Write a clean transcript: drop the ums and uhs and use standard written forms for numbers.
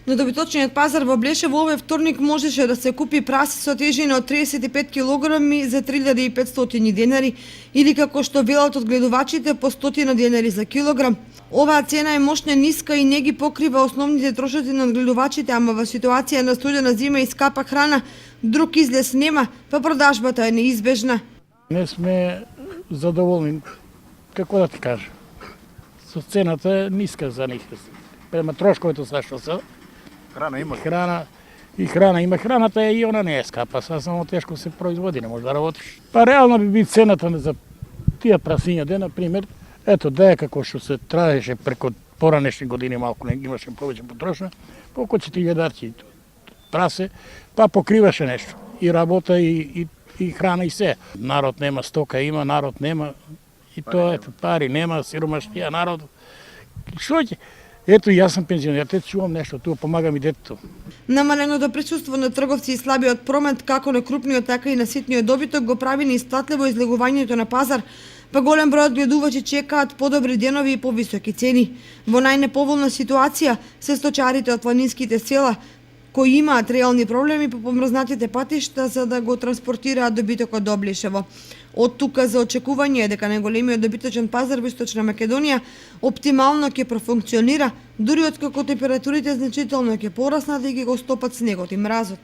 На добиточниот пазар во Блешево овој вторник можеше да се купи прасе со тежина од 35 кг за 3500 денари или како што велат одгледувачите по 100 денари за килограм. Оваа цена е мощно ниска и не ги покрива основните трошоци на одгледувачите, ама во ситуација на студена зима и скапа храна друг излез нема, па продажбата е неизбежна. Не сме задоволни, како да ти кажам. Со цената е ниска за них. Према трошковите са што се. Храна има. Храна има. Храната и она не е скапа, само тешко се производи, не може да работиш. Па реално би би цената за тие прасиња, на пример, ето да е како што се траеше преко поранешни години, малку не имаше повеќе потрошна, по околу 4000 прасе, па покриваше нешто. И работа, и храна, и се. Народ нема стока, има, народ нема. И тоа, ето, пари нема, сиромашнија народ. Што ќе? Ето, јас сум пензионер, те чувам нешто, тука помагам и детето. Намаленото присуство на трговци и слабиот промет, како на крупниот, така и на ситниот добиток, го прави неисплатливо излегувањето на пазар, па голем број одгледувачи чекаат подобри денови и повисоки цени. Во најнеповолна ситуација се сточарите од планинските села, кои имаат реални проблеми по помрзнатите патишта за да го транспортираат добитокот до Блешево. Од тука за очекување е дека најголемиот добиточен пазар во Источна Македонија оптимално ќе профункционира, дури откако температурите значително ќе пораснат и ќе го стопат снегот и мразот.